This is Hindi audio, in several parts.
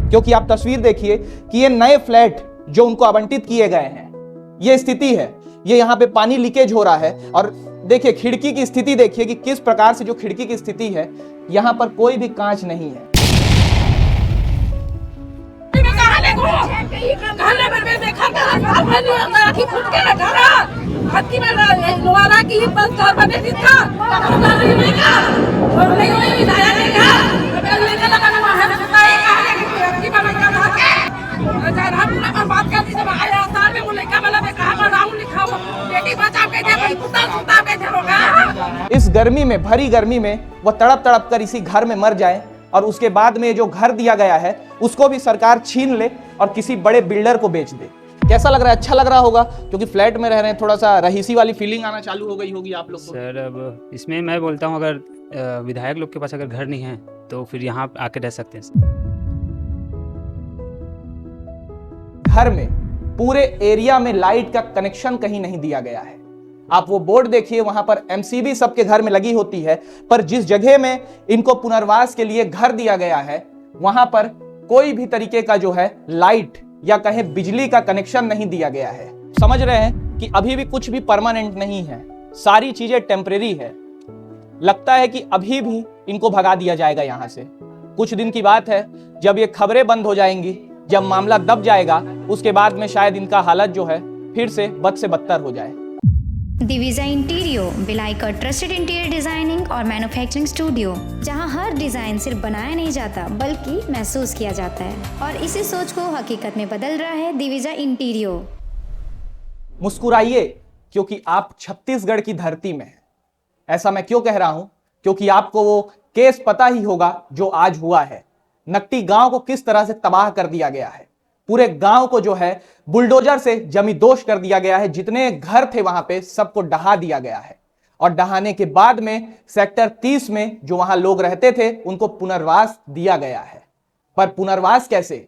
क्योंकि आप तस्वीर देखिए कि ये नए फ्लैट जो उनको आवंटित किए गए हैं, ये स्थिति है। ये यहाँ पे पानी लीकेज हो रहा है और देखिए खिड़की की स्थिति देखिए कि किस प्रकार से जो खिड़की की स्थिति है, यहाँ पर कोई भी कांच नहीं है। इस गर्मी में, भरी गर्मी में वो तड़प तड़प कर इसी घर में मर जाए और उसके बाद में जो घर दिया गया है उसको भी सरकार छीन ले और किसी बड़े बिल्डर को बेच दे। कैसा लग रहा है? अच्छा लग रहा होगा क्योंकि फ्लैट में रह रहे हैं, थोड़ा सा रहीसी वाली फीलिंग आना चालू हो गई होगी आप लोग को। सर अब इसमें मैं बोलता हूँ अगर विधायक लोग के पास अगर घर नहीं है तो फिर यहाँ आके रह सकते हैं। घर में पूरे एरिया में लाइट का कनेक्शन कहीं नहीं दिया गया है। आप वो बोर्ड देखिए, वहां पर एमसीबी सबके घर में लगी होती है, पर जिस जगह में इनको पुनर्वास के लिए घर दिया गया है वहां पर कोई भी तरीके का जो है लाइट या कहें बिजली का कनेक्शन नहीं दिया गया है। समझ रहे हैं कि अभी भी कुछ भी परमानेंट नहीं है, सारी चीजें टेम्परेरी है। लगता है कि अभी भी इनको भगा दिया जाएगा यहां से। कुछ दिन की बात है, जब ये खबरें बंद हो जाएंगी, जब मामला दब जाएगा, उसके बाद में शायद इनका हालत जो है फिर से बद से बदतर हो जाए। दिविजा इंटीरियो भिलाई का ट्रस्टेड इंटीरियर डिजाइनिंग और मैन्युफैक्चरिंग स्टूडियो, जहां हर डिजाइन सिर्फ बनाया नहीं जाता बल्कि महसूस किया जाता है, और इसी सोच को हकीकत में बदल रहा है दिविजा इंटीरियो। मुस्कुराइए क्योंकि आप छत्तीसगढ़ की धरती में हैं। ऐसा मैं क्यों कह रहा हूं? क्योंकि आपको वो केस पता ही होगा जो आज हुआ है। नकटी गांव को किस तरह से तबाह कर दिया गया है, पूरे गांव को जो है बुलडोजर से जमींदोज कर दिया गया है। जितने घर थे वहां पे सबको ढहा दिया गया है और ढहाने के बाद में सेक्टर 30 में जो वहां लोग रहते थे उनको पुनर्वास दिया गया है। पर पुनर्वास कैसे,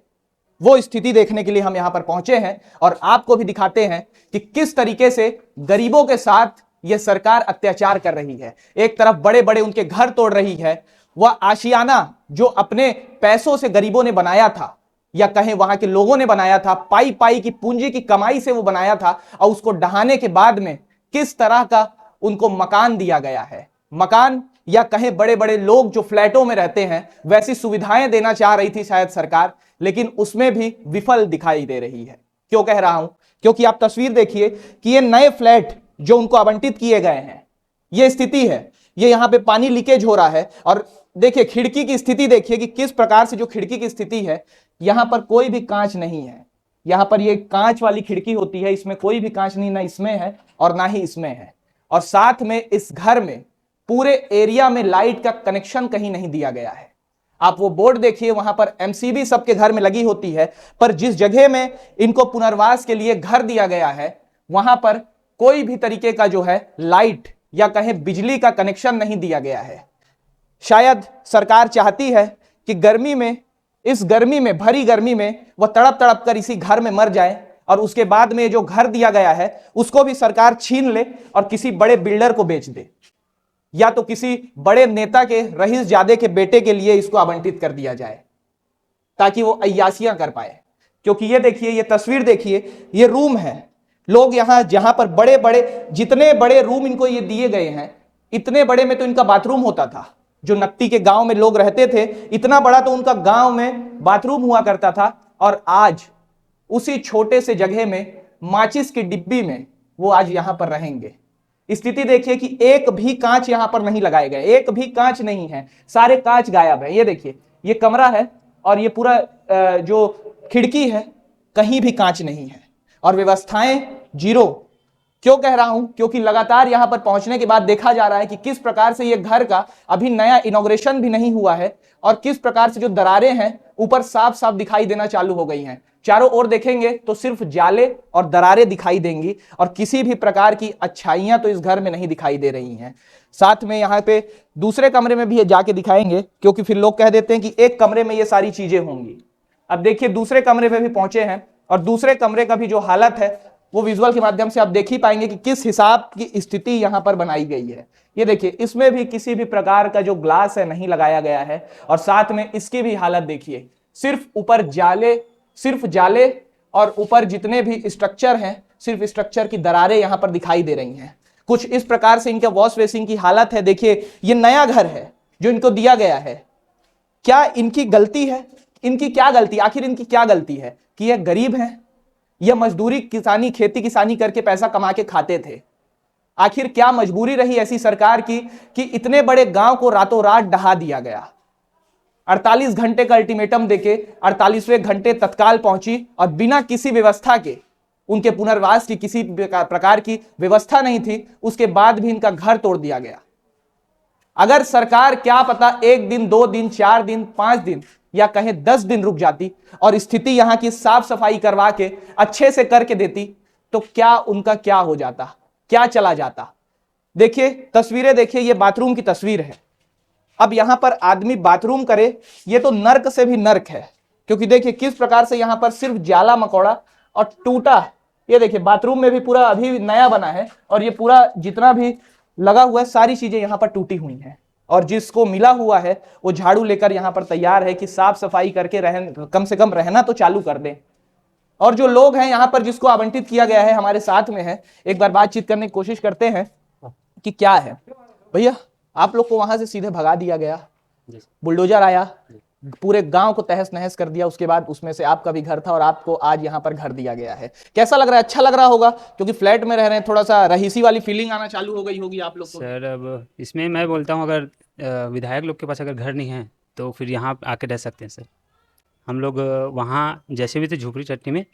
वो स्थिति देखने के लिए हम यहां पर पहुंचे हैं और आपको भी दिखाते हैं कि किस तरीके से गरीबों के साथ यह सरकार अत्याचार कर रही है। एक तरफ बड़े बड़े उनके घर तोड़ रही है, वह आशियाना जो अपने पैसों से गरीबों ने बनाया था या कहें वहां के लोगों ने बनाया था, पाई पाई की पूंजी की कमाई से वो बनाया था, और उसको ढहाने के बाद में किस तरह का उनको मकान दिया गया है। मकान या कहें बड़े बड़े लोग जो फ्लैटों में रहते हैं वैसी सुविधाएं देना चाह रही थी शायद सरकार, लेकिन उसमें भी विफल दिखाई दे रही है। क्यों कह रहा हूं? क्योंकि आप तस्वीर देखिए कि ये नए फ्लैट जो उनको आवंटित किए गए हैं, ये स्थिति है। ये यहाँ पे पानी लीकेज हो रहा है और देखिए खिड़की की स्थिति देखिए कि किस प्रकार से जो खिड़की की स्थिति है, यहां पर कोई भी कांच नहीं है। यहां पर ये कांच वाली खिड़की होती है, इसमें कोई भी कांच नहीं, ना इसमें है और ना ही इसमें है। और साथ में इस घर में पूरे एरिया में लाइट का कनेक्शन कहीं नहीं दिया गया है। आप वो बोर्ड देखिए, वहां पर एमसीबी सबके घर में लगी होती है, पर जिस जगह में इनको पुनर्वास के लिए घर दिया गया है वहां पर कोई भी तरीके का जो है लाइट या कहें बिजली का कनेक्शन नहीं दिया गया है। शायद सरकार चाहती है कि गर्मी में, इस गर्मी में, भरी गर्मी में वह तड़प तड़प कर इसी घर में मर जाए और उसके बाद में जो घर दिया गया है उसको भी सरकार छीन ले और किसी बड़े बिल्डर को बेच दे, या तो किसी बड़े नेता के, रईस जादे के बेटे के लिए इसको आवंटित कर दिया जाए ताकि वो अय्यासियां कर पाए। क्योंकि ये देखिए, ये तस्वीर देखिए, ये रूम है। लोग यहां जहां पर बड़े बड़े, जितने बड़े रूम इनको ये दिए गए हैं, इतने बड़े में तो इनका बाथरूम होता था। जो नकटी के गांव में लोग रहते थे, इतना बड़ा तो उनका गांव में बाथरूम हुआ करता था, और आज उसी छोटे से जगह में माचिस की डिब्बी में वो आज यहां पर रहेंगे। स्थिति देखिए कि एक भी कांच यहां पर नहीं लगाए गए, एक भी कांच नहीं है, सारे कांच गायब है। ये देखिए, ये कमरा है और ये पूरा जो खिड़की है, कहीं भी कांच नहीं है और व्यवस्थाएं जीरो। क्यों कह रहा हूं? क्योंकि लगातार यहां पर पहुंचने के बाद देखा जा रहा है कि किस प्रकार से ये घर का अभी नया इनॉग्रेशन भी नहीं हुआ है और किस प्रकार से जो दरारें हैं ऊपर साफ साफ दिखाई देना चालू हो गई हैं। चारों ओर देखेंगे तो सिर्फ जाले और दरारें दिखाई देंगी और किसी भी प्रकार की अच्छाइयां तो इस घर में नहीं दिखाई दे रही हैं। साथ में यहाँ पे दूसरे कमरे में भी ये जाके दिखाएंगे, क्योंकि फिर लोग कह देते हैं कि एक कमरे में ये सारी चीजें होंगी। अब देखिए दूसरे कमरे में भी पहुंचे हैं और दूसरे कमरे का भी जो हालत है वो विजुअल के माध्यम से आप देख ही पाएंगे कि किस हिसाब की स्थिति यहां पर बनाई गई है। ये देखिए, इसमें भी किसी भी प्रकार का जो ग्लास है नहीं लगाया गया है और साथ में इसकी भी हालत देखिए सिर्फ जाले और ऊपर जितने भी स्ट्रक्चर हैं, सिर्फ स्ट्रक्चर की दरारें यहां पर दिखाई दे रही हैं। कुछ इस प्रकार से इनके वॉश बेसिन की हालत है। देखिए, ये नया घर है जो इनको दिया गया है। क्या इनकी गलती है? इनकी क्या गलती, आखिर इनकी क्या गलती है कि ये गरीब हैं? ये मजदूरी किसानी खेती किसानी करके पैसा कमा के खाते थे। आखिर क्या मजबूरी रही ऐसी सरकार की कि इतने बड़े गांव को रातों रात ढहा दिया गया? 48 घंटे का अल्टीमेटम देके 48वें घंटे तत्काल पहुंची और बिना किसी व्यवस्था के, उनके पुनर्वास की किसी प्रकार की व्यवस्था नहीं थी, उसके बाद भी इनका घर तोड़ दिया गया। अगर सरकार क्या पता 1 दिन 2 दिन 4 दिन 5 दिन या कहें 10 दिन रुक जाती और स्थिति यहां की साफ सफाई करवा के अच्छे से करके देती, तो क्या उनका क्या हो जाता, क्या चला जाता। देखिए तस्वीरें, देखिए ये बाथरूम की तस्वीर है। अब यहां पर आदमी बाथरूम करे, ये तो नर्क से भी नर्क है, क्योंकि देखिए किस प्रकार से यहां पर सिर्फ जाला मकोड़ा और टूटा। ये देखिए बाथरूम में भी पूरा अभी नया बना है और ये पूरा जितना भी लगा हुआ है सारी चीजें यहां पर टूटी हुई हैं। और जिसको मिला हुआ है वो झाड़ू लेकर यहां पर तैयार है कि साफ सफाई करके कम से कम रहना तो चालू कर दें। और जो लोग हैं यहां पर जिसको आवंटित किया गया है हमारे साथ में है, एक बार बातचीत करने की कोशिश करते हैं कि क्या है। भैया, आप लोग को वहां से सीधे भगा दिया गया, बुलडोजर आया, पूरे गांव को तहस नहस कर दिया, उसके बाद उसमें से आपका भी घर था और आपको आज यहां पर घर दिया गया है। कैसा लग रहा है? अच्छा लग रहा होगा, क्योंकि फ्लैट में रह रहे हैं, थोड़ा सा रहीसी वाली फीलिंग आना चालू हो गई होगी आप लोग को। सर अब इसमें मैं बोलता हूँ, अगर विधायक लोग के पास अगर घर नहीं है तो फिर यहाँ आके रह सकते हैं सर। हम लोग वहाँ जैसे भी थे झोपड़ी चट्टी में,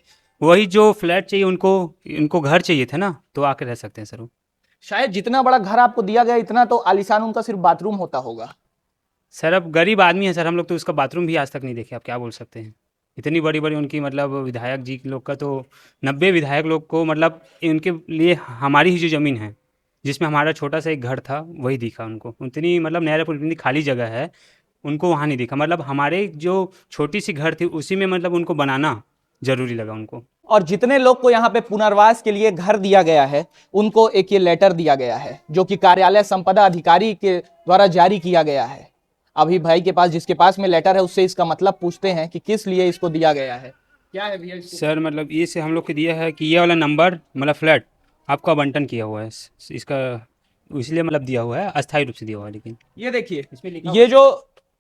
वही जो फ्लैट चाहिए उनको घर चाहिए थे ना, तो आके रह सकते हैं सर वो। शायद जितना बड़ा घर आपको दिया गया इतना तो आलीशान उनका सिर्फ बाथरूम होता होगा। सर अब गरीब आदमी है सर हम लोग, तो उसका बाथरूम भी आज तक नहीं देखे, आप क्या बोल सकते हैं। इतनी बड़ी बड़ी उनकी मतलब विधायक जी लोग का तो 90 विधायक लोग को मतलब उनके लिए हमारी ही जो ज़मीन है जिसमें हमारा छोटा सा एक घर था वही दिखा उनको। उतनी मतलब नहरपुर इतनी खाली जगह है, उनको वहाँ नहीं दिखा। मतलब हमारे जो छोटी सी घर थी उसी में मतलब उनको बनाना ज़रूरी लगा उनको। और जितने लोग को यहाँ पे पुनर्वास के लिए घर दिया गया है उनको एक ये लेटर दिया गया है जो कि कार्यालय संपदा अधिकारी के द्वारा जारी किया गया है। अभी भाई के पास, जिसके पास में लेटर है, उससे इसका मतलब पूछते हैं कि किस लिए इसको दिया गया है। क्या है भैया सर? मतलब ये से हम लोग को दिया है कि ये वाला नंबर मतलब फ्लैट आपको आवंटन किया हुआ है इसका, इसलिए मतलब दिया हुआ है, अस्थायी रूप से दिया हुआ है। लेकिन ये देखिए ये जो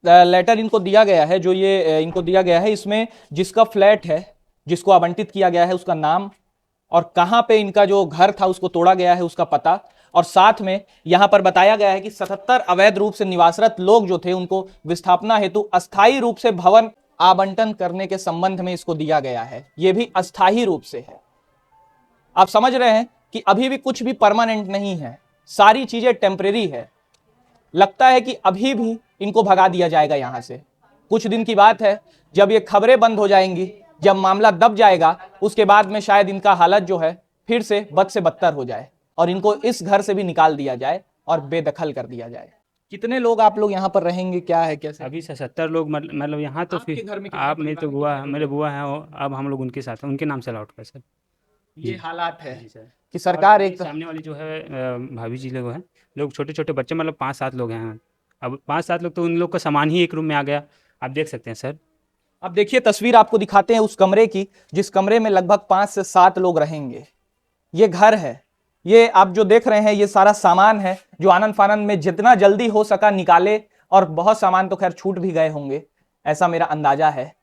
लेटर इनको दिया गया है, जो ये इनको दिया गया है, इसमें जिसका फ्लैट है, जिसको आवंटित किया गया है, उसका नाम और कहां पे इनका जो घर था उसको तोड़ा गया है उसका पता, और साथ में यहां पर बताया गया है कि 77 अवैध रूप से निवासरत लोग जो थे उनको विस्थापना हेतु अस्थायी रूप से भवन आवंटन करने के संबंध में इसको दिया गया है। यह भी अस्थायी रूप से है। आप समझ रहे हैं कि अभी भी कुछ भी परमानेंट नहीं है, सारी चीजें टेम्परेरी है। लगता है कि अभी भी इनको भगा दिया जाएगा यहां से। कुछ दिन की बात है, जब ये खबरें बंद हो जाएंगी, जब मामला दब जाएगा, उसके बाद में शायद इनका हालत जो है फिर से बद से बदतर हो जाए और इनको इस घर से भी निकाल दिया जाए और बेदखल कर दिया जाए। कितने लोग आप लोग यहाँ पर रहेंगे, क्या है कैसे? अभी 70 लोग मतलब यहाँ तो आपके फिर घर में कितने आप मेरे तो परिवार बुआ, हैं? मेरे बुआ हैं, और अब हम लोग उनके साथ हैं, उनके नाम से अलॉट कर सर। ये हालात है जी सर। कि सरकार और एक सामने वाली जो है भाभी जी लोग हैं, लोग छोटे छोटे बच्चे मतलब 5-7 लोग हैं। अब 5-7 लोग तो उन लोग का सामान ही एक रूम में आ गया, आप देख सकते हैं सर। अब देखिए तस्वीर आपको दिखाते हैं उस कमरे की जिस कमरे में लगभग 5 से 7 लोग रहेंगे। ये घर है, ये आप जो देख रहे हैं ये सारा सामान है जो आनंद फानंद में जितना जल्दी हो सका निकाले, और बहुत सामान तो खैर छूट भी गए होंगे ऐसा मेरा अंदाजा है,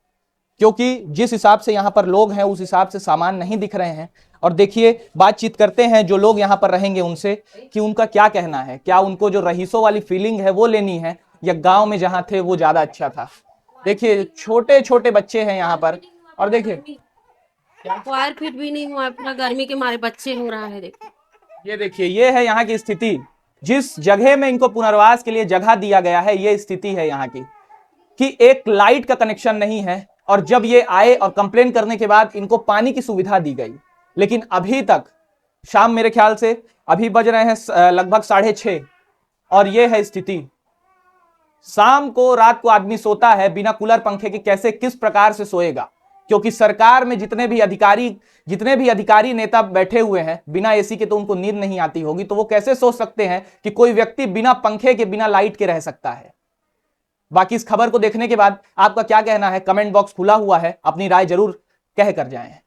क्योंकि जिस हिसाब से यहाँ पर लोग हैं उस हिसाब से सामान नहीं दिख रहे हैं। और देखिए बातचीत करते हैं जो लोग यहाँ पर रहेंगे उनसे कि उनका क्या कहना है, क्या उनको जो रईसों वाली फीलिंग है वो लेनी है या गांव में जहाँ थे वो ज्यादा अच्छा था। देखिए छोटे छोटे बच्चे हैं यहाँ पर, और देखिए वायर फिट भी नहीं हुआ, पूरा गर्मी के मारे बच्चे हो रहा है। देखिए ये देखिए, ये है यहाँ की स्थिति। जिस जगह में इनको पुनर्वास के लिए जगह दिया गया है ये स्थिति है यहाँ की कि एक लाइट का कनेक्शन नहीं है, और जब ये आए और कंप्लेन करने के बाद इनको पानी की सुविधा दी गई, लेकिन अभी तक शाम मेरे ख्याल से अभी बज रहे हैं लगभग 6:30 और ये है स्थिति। शाम को रात को आदमी सोता है बिना कूलर पंखे के, कैसे किस प्रकार से सोएगा, क्योंकि सरकार में जितने भी अधिकारी नेता बैठे हुए हैं बिना एसी के तो उनको नींद नहीं आती होगी, तो वो कैसे सोच सकते हैं कि कोई व्यक्ति बिना पंखे के बिना लाइट के रह सकता है। बाकी इस खबर को देखने के बाद आपका क्या कहना है, कमेंट बॉक्स खुला हुआ है, अपनी राय जरूर कह कर जाएं।